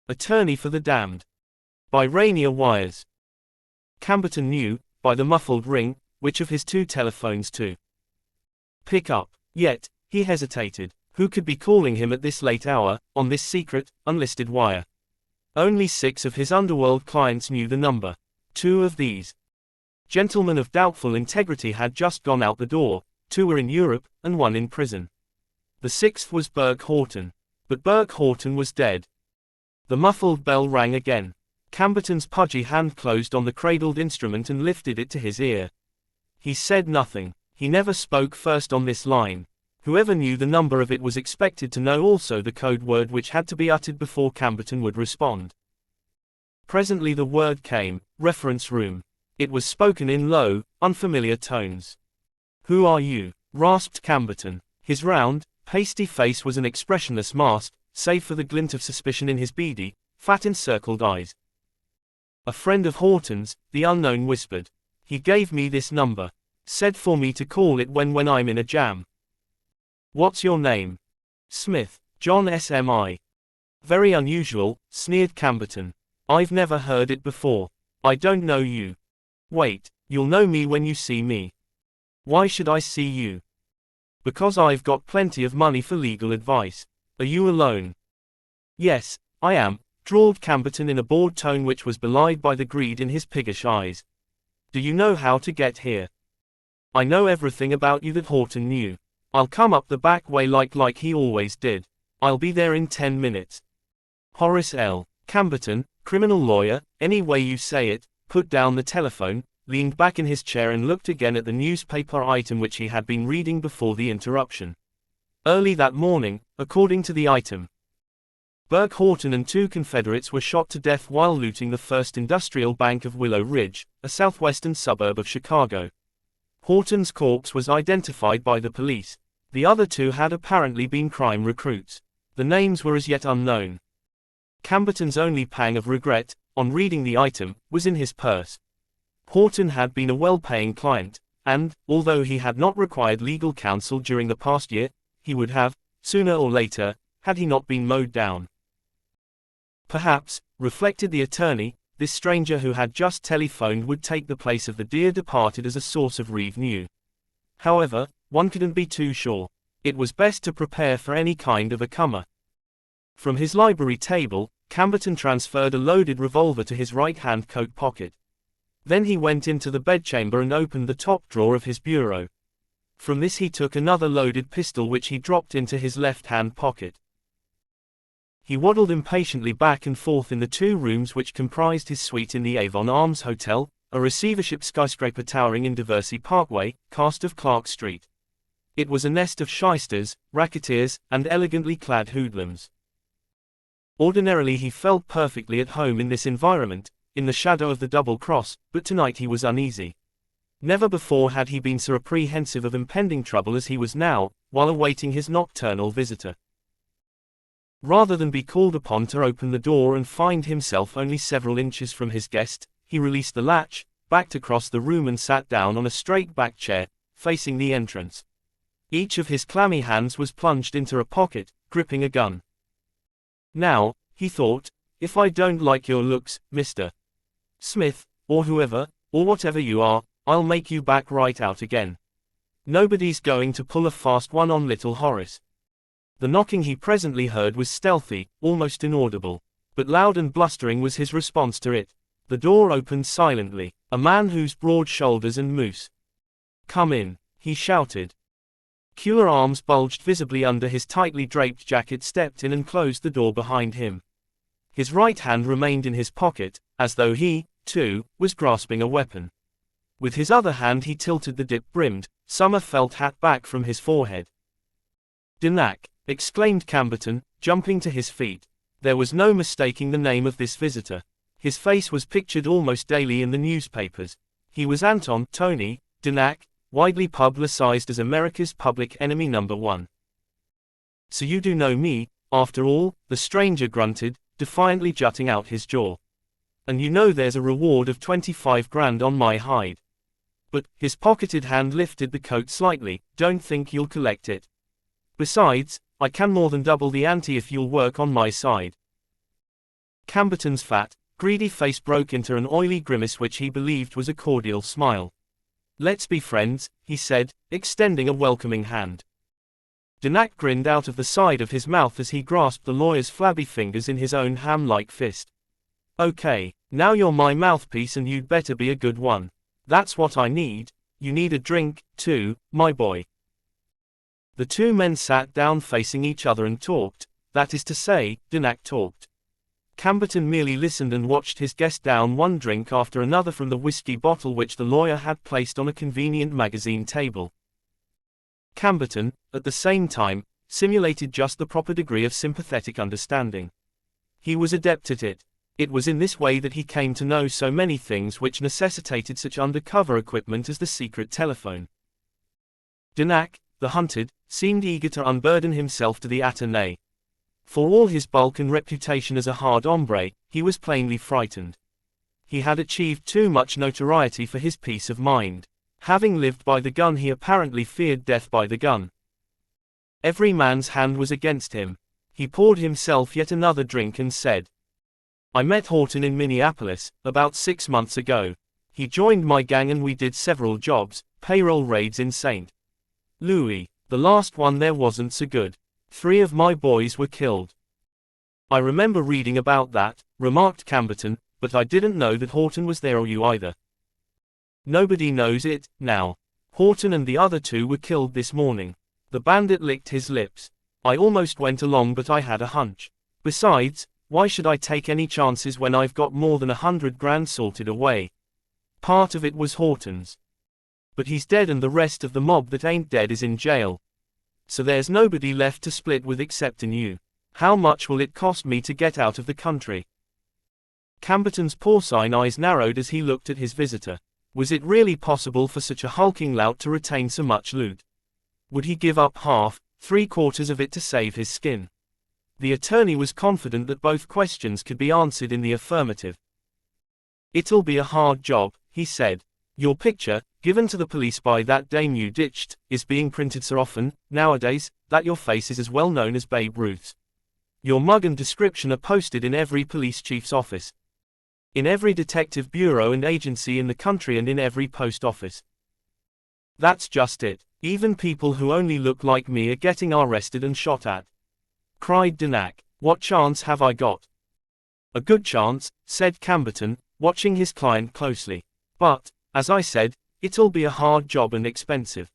Attorney for the Damned. By Rainier Wires. Camberton knew, by the muffled ring, which of his two telephones to pick up. Yet, he hesitated. Who could be calling him at this late hour, on this secret, unlisted wire? Only 6 of his underworld clients knew the number. 2 of these gentlemen of doubtful integrity had just gone out the door, 2 were in Europe, and 1 in prison. The 6th was Burke Horton. But Burke Horton was dead. The muffled bell rang again. Camberton's pudgy hand closed on the cradled instrument and lifted it to his ear. He said nothing. He never spoke first on this line. Whoever knew the number of it was expected to know also the code word which had to be uttered before Camberton would respond. Presently the word came, reference room. It was spoken in low, unfamiliar tones. "Who are you?" rasped Camberton. His round, pasty face was an expressionless mask, save for the glint of suspicion in his beady, fat encircled eyes. "A friend of Horton's," the unknown whispered. "He gave me this number. Said for me to call it when I'm in a jam." "What's your name?" "Smith, John S.M.I." "Very unusual," sneered Camberton. "I've never heard it before. I don't know you." "Wait, you'll know me when you see me." "Why should I see you?" "Because I've got plenty of money for legal advice." "Are you alone?" "Yes, I am," drawled Camberton in a bored tone which was belied by the greed in his piggish eyes. "Do you know how to get here?" "I know everything about you that Horton knew. I'll come up the back way like he always did. I'll be there in 10 minutes. Horace L. Camberton, criminal lawyer, any way you say it, put down the telephone, leaned back in his chair and looked again at the newspaper item which he had been reading before the interruption. Early that morning, according to the item, Burke Horton and 2 Confederates were shot to death while looting the First Industrial Bank of Willow Ridge, a southwestern suburb of Chicago. Horton's corpse was identified by the police. The other 2 had apparently been crime recruits. The names were as yet unknown. Camberton's only pang of regret, on reading the item, was in his purse. Horton had been a well-paying client, and, although he had not required legal counsel during the past year, he would have, sooner or later, had he not been mowed down. Perhaps, reflected the attorney, this stranger who had just telephoned would take the place of the dear departed as a source of revenue. However, one couldn't be too sure. It was best to prepare for any kind of a comer. From his library table, Camberton transferred a loaded revolver to his right-hand coat pocket. Then he went into the bedchamber and opened the top drawer of his bureau. From this he took another loaded pistol which he dropped into his left-hand pocket. He waddled impatiently back and forth in the 2 rooms which comprised his suite in the Avon Arms Hotel, a receivership skyscraper towering in Diversey Parkway, cast of Clark Street. It was a nest of shysters, racketeers, and elegantly clad hoodlums. Ordinarily he felt perfectly at home in this environment, in the shadow of the double cross, but tonight he was uneasy. Never before had he been so apprehensive of impending trouble as he was now, while awaiting his nocturnal visitor. Rather than be called upon to open the door and find himself only several inches from his guest, he released the latch, backed across the room and sat down on a straight-back chair, facing the entrance. Each of his clammy hands was plunged into a pocket, gripping a gun. "Now," he thought, "if I don't like your looks, Mr. Smith, or whoever, or whatever you are, I'll make you back right out again. Nobody's going to pull a fast one on little Horace." The knocking he presently heard was stealthy, almost inaudible. But loud and blustering was his response to it. The door opened silently. A man whose broad shoulders and moose. "Come in," he shouted. Muscular arms bulged visibly under his tightly draped jacket, stepped in and closed the door behind him. His right hand remained in his pocket, as though he, too, was grasping a weapon. With his other hand he tilted the dip-brimmed, summer felt hat back from his forehead. "Dinac," exclaimed Camberton, jumping to his feet. There was no mistaking the name of this visitor. His face was pictured almost daily in the newspapers. He was Anton Tony Dinac, widely publicized as America's public enemy #1. "So you do know me, after all," the stranger grunted, defiantly jutting out his jaw. "And you know there's a reward of 25 grand on my hide." But, his pocketed hand lifted the coat slightly, "Don't think you'll collect it. Besides, I can more than double the ante if you'll work on my side." Camberton's fat, greedy face broke into an oily grimace which he believed was a cordial smile. "Let's be friends," he said, extending a welcoming hand. Danak grinned out of the side of his mouth as he grasped the lawyer's flabby fingers in his own ham-like fist. "Okay, now you're my mouthpiece and you'd better be a good one. That's what I need. You need a drink, too, my boy." The two men sat down facing each other and talked, that is to say, Danak talked. Camberton merely listened and watched his guest down one drink after another from the whiskey bottle which the lawyer had placed on a convenient magazine table. Camberton, at the same time, simulated just the proper degree of sympathetic understanding. He was adept at it. It was in this way that he came to know so many things which necessitated such undercover equipment as the secret telephone. Danak, the hunted, seemed eager to unburden himself to the attorney. For all his bulk and reputation as a hard hombre, he was plainly frightened. He had achieved too much notoriety for his peace of mind. Having lived by the gun, he apparently feared death by the gun. Every man's hand was against him. He poured himself yet another drink and said, "I met Horton in Minneapolis, about 6 months ago. He joined my gang and we did several jobs, payroll raids in St. Louis. The last one there wasn't so good. 3 of my boys were killed." "I remember reading about that," remarked Camberton, "but I didn't know that Horton was there or you either." "Nobody knows it, now. Horton and the other 2 were killed this morning." The bandit licked his lips. "I almost went along but I had a hunch. Besides, why should I take any chances when I've got more than $100,000 salted away? Part of it was Horton's. But he's dead and the rest of the mob that ain't dead is in jail. So there's nobody left to split with except in you. How much will it cost me to get out of the country?" Camberton's porcine eyes narrowed as he looked at his visitor. Was it really possible for such a hulking lout to retain so much loot? Would he give up half, 3/4 of it to save his skin? The attorney was confident that both questions could be answered in the affirmative. "It'll be a hard job," he said. "Your picture, given to the police by that dame you ditched, is being printed so often, nowadays, that your face is as well known as Babe Ruth's. Your mug and description are posted in every police chief's office, in every detective bureau and agency in the country and in every post office. That's just it. Even people who only look like me are getting arrested and shot at," cried Danak. "What chance have I got?" "A good chance," said Camberton, watching his client closely. "But, as I said, it'll be a hard job and expensive.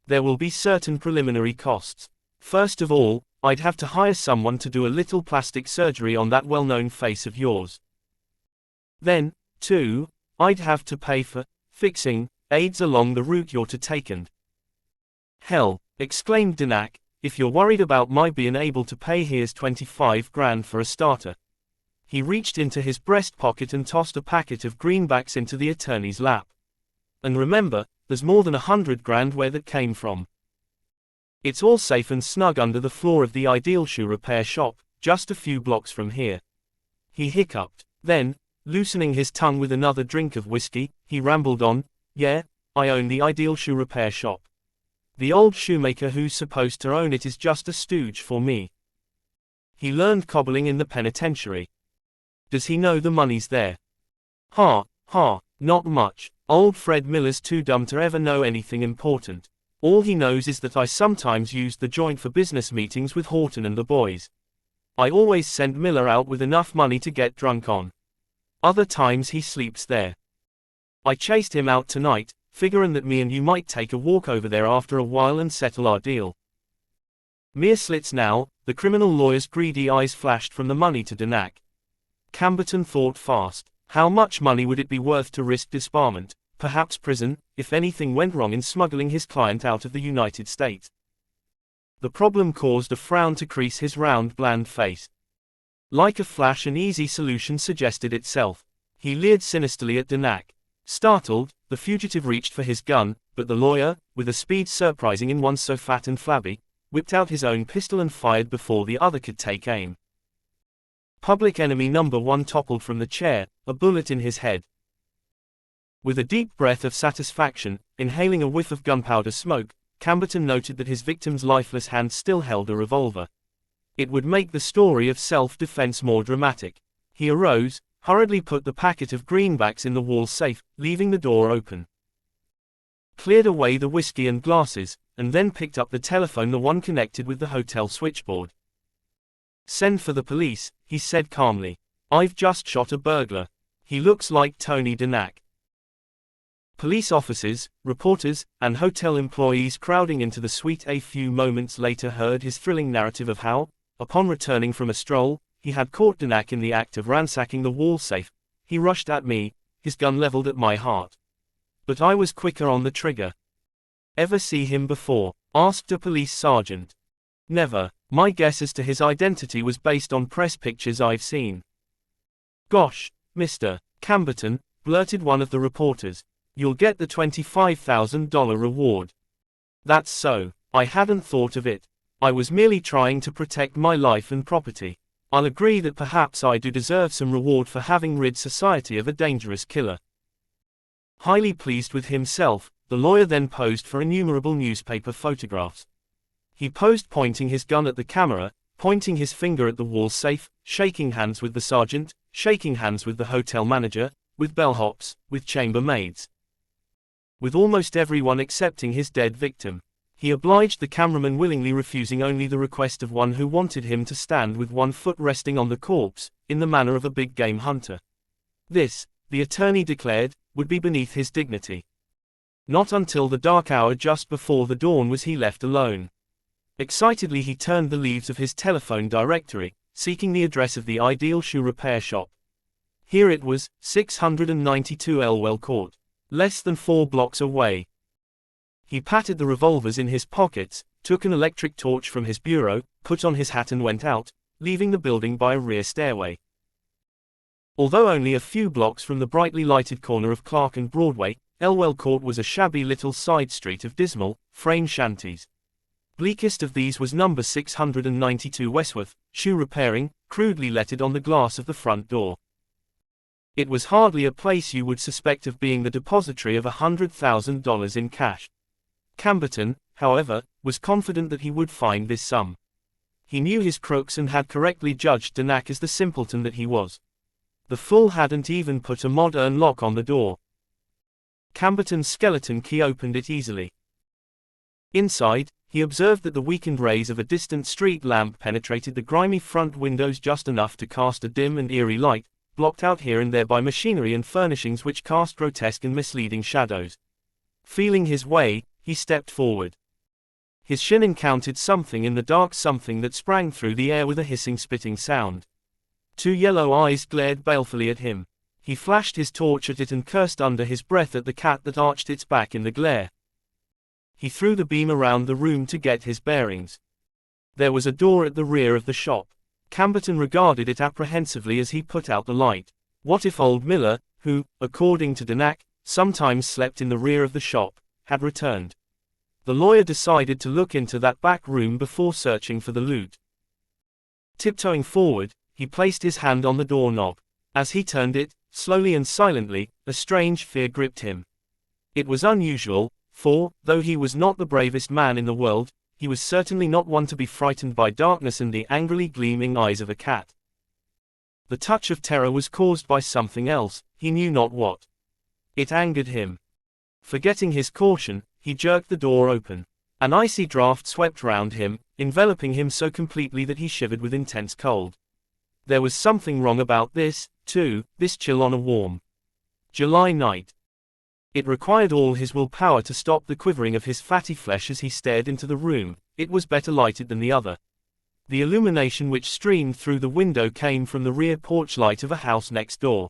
There will be certain preliminary costs. First of all, I'd have to hire someone to do a little plastic surgery on that well-known face of yours. Then, too, I'd have to pay for fixing aids along the route you're to take and—" "Hell," exclaimed Danak, "if you're worried about my being able to pay, here's $25,000 for a starter." He reached into his breast pocket and tossed a packet of greenbacks into the attorney's lap. "And remember, there's more than $100,000 where that came from. It's all safe and snug under the floor of the Ideal Shoe Repair Shop, just a few blocks from here." He hiccuped. Then, loosening his tongue with another drink of whiskey, he rambled on, "Yeah, I own the Ideal Shoe Repair Shop. The old shoemaker who's supposed to own it is just a stooge for me. He learned cobbling in the penitentiary. Does he know the money's there?" "Ha, ha, not much. Old Fred Miller's too dumb to ever know anything important. All he knows is that I sometimes used the joint for business meetings with Horton and the boys. I always send Miller out with enough money to get drunk on. Other times he sleeps there. I chased him out tonight, figuring that me and you might take a walk over there after a while and settle our deal." Mere slits now, the criminal lawyer's greedy eyes flashed from the money to Danak. Camberton thought fast. How much money would it be worth to risk disbarment, perhaps prison, if anything went wrong in smuggling his client out of the United States? The problem caused a frown to crease his round, bland face. Like a flash, an easy solution suggested itself. He leered sinisterly at Danak. Startled, the fugitive reached for his gun, but the lawyer, with a speed surprising in one so fat and flabby, whipped out his own pistol and fired before the other could take aim. Public enemy number 1 toppled from the chair, a bullet in his head. With a deep breath of satisfaction, inhaling a whiff of gunpowder smoke, Camberton noted that his victim's lifeless hand still held a revolver. It would make the story of self-defense more dramatic. He arose, hurriedly put the packet of greenbacks in the wall safe, leaving the door open. Cleared away the whiskey and glasses, and then picked up the telephone, the one connected with the hotel switchboard. "Send for the police," he said calmly. "I've just shot a burglar. He looks like Tony Danak." Police officers, reporters, and hotel employees crowding into the suite a few moments later heard his thrilling narrative of how, upon returning from a stroll, he had caught Danak in the act of ransacking the wall safe. "He rushed at me, his gun leveled at my heart. But I was quicker on the trigger." "Ever see him before?" asked a police sergeant. "Never. My guess as to his identity was based on press pictures I've seen." "Gosh, Mr. Camberton," blurted one of the reporters, "you'll get the $25,000 reward." "That's so. I hadn't thought of it. I was merely trying to protect my life and property. I'll agree that perhaps I do deserve some reward for having rid society of a dangerous killer." Highly pleased with himself, the lawyer then posed for innumerable newspaper photographs. He posed pointing his gun at the camera, pointing his finger at the wall safe, shaking hands with the sergeant, shaking hands with the hotel manager, with bellhops, with chambermaids. With almost everyone excepting his dead victim. He obliged the cameraman, willingly refusing only the request of one who wanted him to stand with one foot resting on the corpse, in the manner of a big game hunter. This, the attorney declared, would be beneath his dignity. Not until the dark hour just before the dawn was he left alone. Excitedly he turned the leaves of his telephone directory, seeking the address of the ideal shoe repair shop. Here it was, 692 Elwell Court. Less than 4 blocks away. He patted the revolvers in his pockets, took an electric torch from his bureau, put on his hat and went out, leaving the building by a rear stairway. Although only a few blocks from the brightly lighted corner of Clark and Broadway, Elwell Court was a shabby little side street of dismal, frame shanties. Bleakest of these was number 692 Westworth, shoe repairing, crudely lettered on the glass of the front door. It was hardly a place you would suspect of being the depository of $100,000 in cash. Camberton, however, was confident that he would find this sum. He knew his crooks and had correctly judged Danak as the simpleton that he was. The fool hadn't even put a modern lock on the door. Camberton's skeleton key opened it easily. Inside, he observed that the weakened rays of a distant street lamp penetrated the grimy front windows just enough to cast a dim and eerie light, blocked out here and there by machinery and furnishings which cast grotesque and misleading shadows. Feeling his way, he stepped forward. His shin encountered something in the dark, something that sprang through the air with a hissing, spitting sound. 2 yellow eyes glared balefully at him. He flashed his torch at it and cursed under his breath at the cat that arched its back in the glare. He threw the beam around the room to get his bearings. There was a door at the rear of the shop. Camberton regarded it apprehensively as he put out the light. What if old Miller, who, according to Danak, sometimes slept in the rear of the shop, had returned? The lawyer decided to look into that back room before searching for the loot. Tiptoeing forward, he placed his hand on the doorknob. As he turned it, slowly and silently, a strange fear gripped him. It was unusual, for, though he was not the bravest man in the world, he was certainly not one to be frightened by darkness and the angrily gleaming eyes of a cat. The touch of terror was caused by something else, he knew not what. It angered him. Forgetting his caution, he jerked the door open. An icy draft swept round him, enveloping him so completely that he shivered with intense cold. There was something wrong about this, too, this chill on a warm July night. It required all his willpower to stop the quivering of his fatty flesh as he stared into the room. It was better lighted than the other. The illumination which streamed through the window came from the rear porch light of a house next door.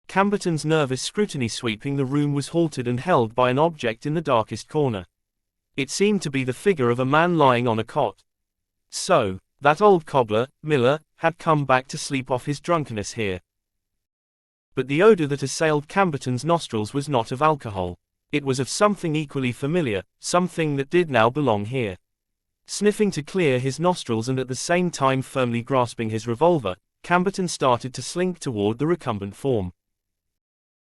Camberton's nervous scrutiny sweeping the room was halted and held by an object in the darkest corner. It seemed to be the figure of a man lying on a cot. So, that old cobbler, Miller, had come back to sleep off his drunkenness here. But the odor that assailed Camberton's nostrils was not of alcohol. It was of something equally familiar, something that did now belong here. Sniffing to clear his nostrils and at the same time firmly grasping his revolver, Camberton started to slink toward the recumbent form.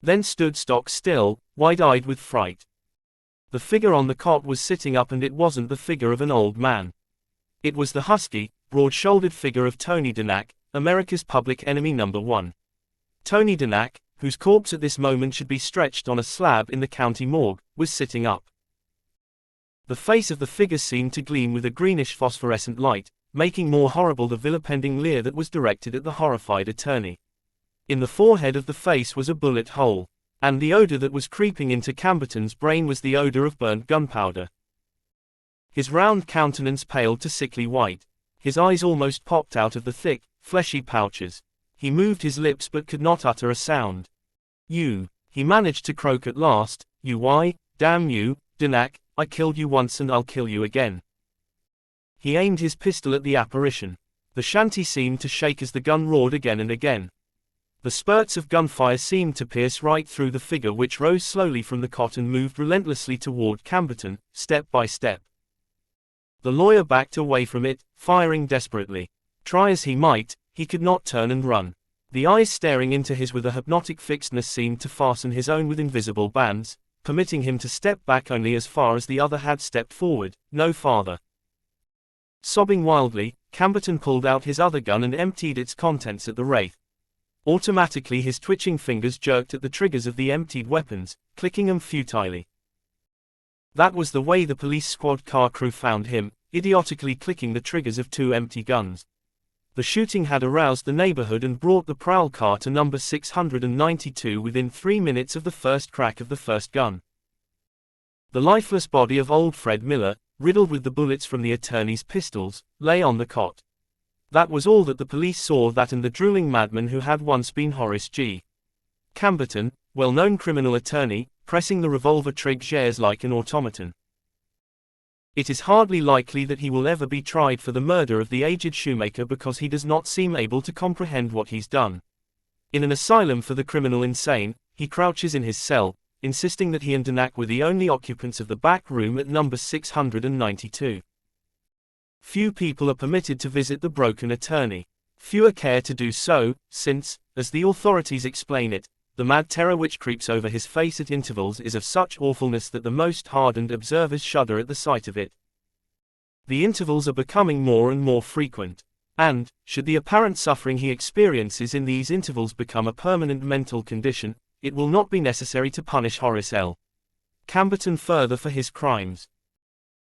Then stood stock still, wide-eyed with fright. The figure on the cot was sitting up, and it wasn't the figure of an old man. It was the husky, broad-shouldered figure of Tony Danak, America's public enemy number one. Tony Danak, whose corpse at this moment should be stretched on a slab in the county morgue, was sitting up. The face of the figure seemed to gleam with a greenish phosphorescent light, making more horrible the vilipending leer that was directed at the horrified attorney. In the forehead of the face was a bullet hole, and the odor that was creeping into Camberton's brain was the odor of burnt gunpowder. His round countenance paled to sickly white. His eyes almost popped out of the thick, fleshy pouches. He moved his lips but could not utter a sound. "You," he managed to croak at last, "you why, damn you, Danak, I killed you once and I'll kill you again." He aimed his pistol at the apparition. The shanty seemed to shake as the gun roared again and again. The spurts of gunfire seemed to pierce right through the figure which rose slowly from the cot and moved relentlessly toward Camberton, step by step. The lawyer backed away from it, firing desperately. Try as he might, he could not turn and run. The eyes staring into his with a hypnotic fixedness seemed to fasten his own with invisible bands, permitting him to step back only as far as the other had stepped forward, no farther. Sobbing wildly, Camberton pulled out his other gun and emptied its contents at the wraith. Automatically his twitching fingers jerked at the triggers of the emptied weapons, clicking them futilely. That was the way the police squad car crew found him, idiotically clicking the triggers of two empty guns. The shooting had aroused the neighborhood and brought the prowl car to number 692 within 3 minutes of the first crack of the first gun. The lifeless body of old Fred Miller, riddled with the bullets from the attorney's pistols, lay on the cot. That was all that the police saw, that and the drooling madman who had once been Horace G. Camberton, well-known criminal attorney, pressing the revolver triggers like an automaton. It is hardly likely that he will ever be tried for the murder of the aged shoemaker because he does not seem able to comprehend what he's done. In an asylum for the criminal insane, he crouches in his cell, insisting that he and Danak were the only occupants of the back room at number 692. Few people are permitted to visit the broken attorney. Fewer care to do so, since, as the authorities explain it, the mad terror which creeps over his face at intervals is of such awfulness that the most hardened observers shudder at the sight of it. The intervals are becoming more and more frequent, and, should the apparent suffering he experiences in these intervals become a permanent mental condition, it will not be necessary to punish Horace L. Camberton further for his crimes.